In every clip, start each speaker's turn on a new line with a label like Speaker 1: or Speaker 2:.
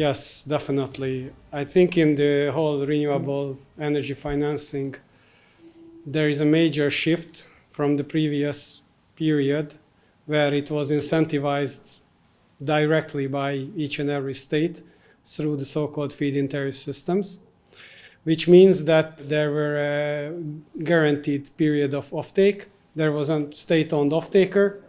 Speaker 1: Yes, definitely. I think in the whole renewable energy financing, there is a major shift from the previous period where it was incentivized directly by each and every state through the so-called feed-in tariff systems, which means that there were a guaranteed period of offtake. There was a state-owned offtaker,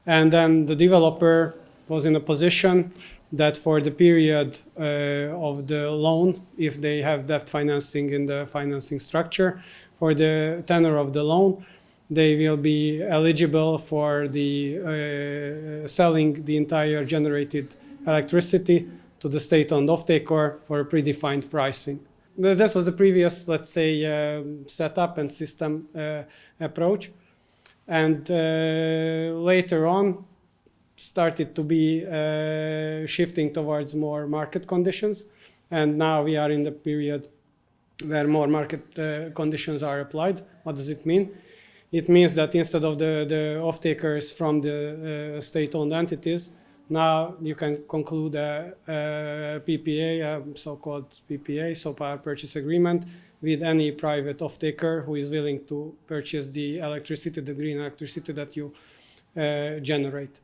Speaker 1: and then the developer was in a position that for the period of the loan, if they have debt financing in the financing structure, for the tenor of the loan, they will be eligible for the selling the entire generated electricity to the state-owned offtaker for a predefined pricing. That was the previous, let's say, setup and system approach. And later on, started to be shifting towards more market conditions. And now we are in the period where more market conditions are applied. What does it mean? It means that instead of the off-takers from the state-owned entities, now you can conclude a PPA, a so-called PPA, so power purchase agreement, with any private off-taker who is willing to purchase the electricity, the green electricity that you generate.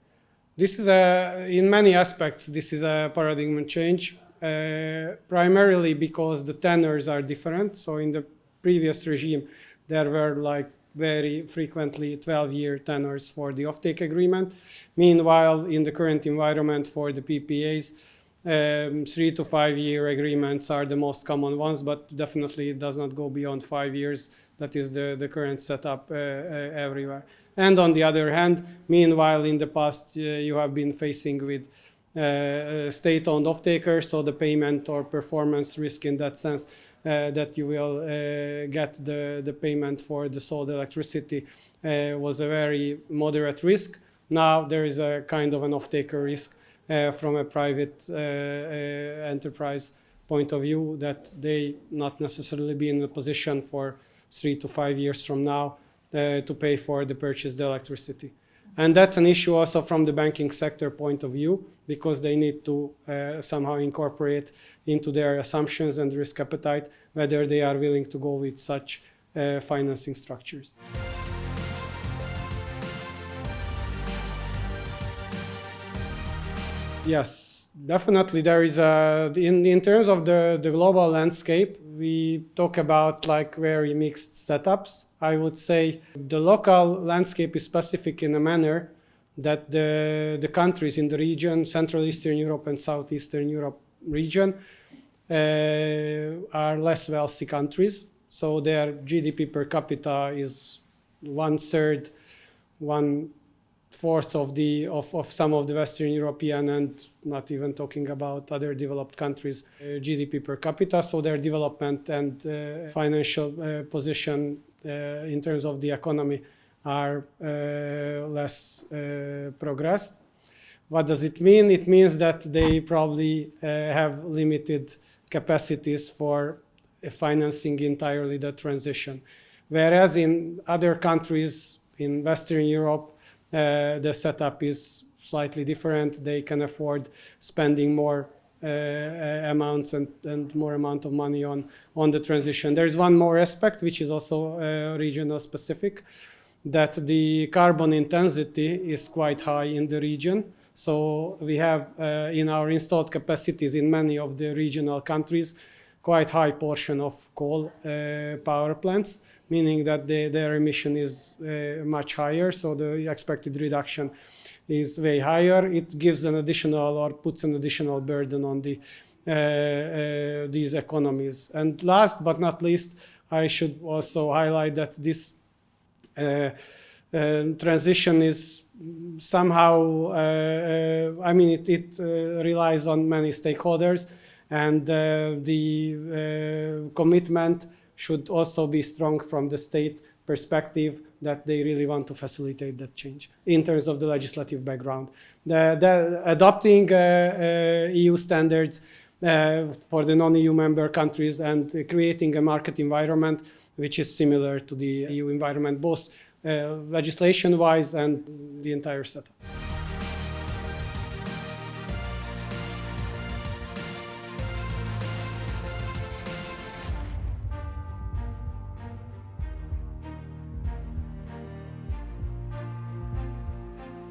Speaker 1: This is in many aspects, this is a paradigm change, primarily because the tenors are different. So in the previous regime, there were like very frequently 12-year tenors for the offtake agreement. Meanwhile, in the current environment for the PPAs, 3 to 5 year agreements are the most common ones, but definitely it does not go beyond 5 years. That is the current setup everywhere. And on the other hand, meanwhile, in the past, you have been facing with state-owned off-takers, so the payment or performance risk in that sense that you will get the payment for the sold electricity was a very moderate risk. Now there is a kind of an off-taker risk from a private enterprise point of view that they not necessarily be in a position for 3 to 5 years from now to pay for the purchased electricity. And that's an issue also from the banking sector point of view, because they need to somehow incorporate into their assumptions and risk appetite whether they are willing to go with such financing structures. Yes, definitely there is in terms of the global landscape, we talk about like very mixed setups. I would say the local landscape is specific in a manner that the countries in the region, Central Eastern Europe and Southeastern Europe region, are less wealthy countries. So their GDP per capita is 1/3, 1/4 of some of the Western European, and not even talking about other developed countries, GDP per capita. So their development and financial position in terms of the economy are less progressed. What does it mean? It means that they probably have limited capacities for financing entirely the transition. Whereas in other countries in Western Europe, the setup is slightly different. They can afford spending more amounts and more amount of money on the transition. There's one more aspect, which is also regional specific, that the carbon intensity is quite high in the region. So we have in our installed capacities in many of the regional countries, quite high portion of coal power plants, meaning that their emission is much higher. So the expected reduction is way higher. It gives an additional or puts an additional burden on these economies. And last but not least, I should also highlight that this transition is somehow, it relies on many stakeholders, and the commitment should also be strong from the state perspective that they really want to facilitate that change in terms of the legislative background. Adopting EU standards for the non-EU member countries and creating a market environment which is similar to the EU environment, both legislation-wise and the entire setup.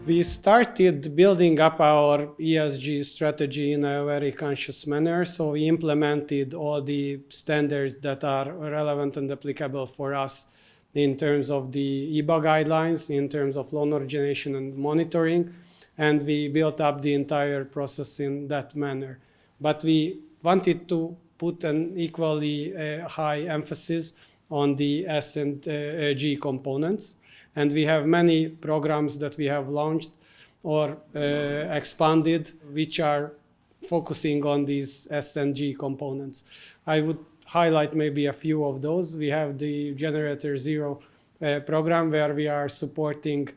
Speaker 1: We started building up our ESG strategy in a very conscious manner. So we implemented all the standards that are relevant and applicable for us in terms of the EBA guidelines, in terms of loan origination and monitoring, and we built up the entire process in that manner. But we wanted to put an equally high emphasis on the S and G components. And we have many programs that we have launched or expanded, which are focusing on these S and G components. I would highlight maybe a few of those. We have the Generator Zero program, where we are supporting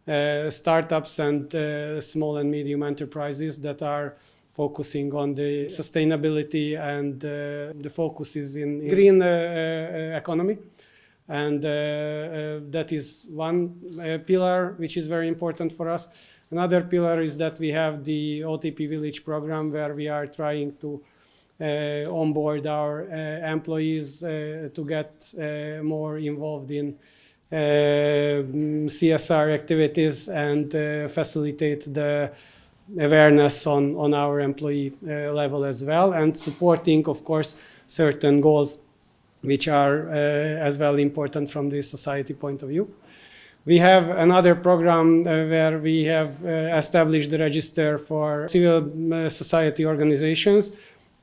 Speaker 1: startups and small and medium enterprises that are focusing on the sustainability, and the focus is in green economy. And that is one pillar which is very important for us. Another pillar is that we have the OTP Village program, where we are trying to onboard our employees to get more involved in CSR activities and facilitate the awareness on our employee level as well, and supporting, of course, certain goals which are as well important from the society point of view. We have another program where we have established the register for civil society organizations,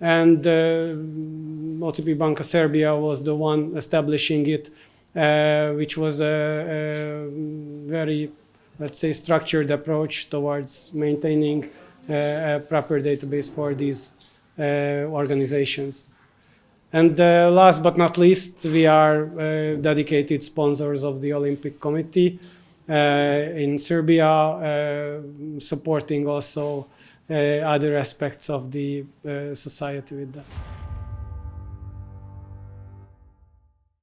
Speaker 1: and OTP Banka Srbija was the one establishing it, which was a very, let's say, structured approach towards maintaining a proper database for these organizations. And last but not least, we are dedicated sponsors of the Olympic Committee in Serbia, supporting also other aspects of the society with that.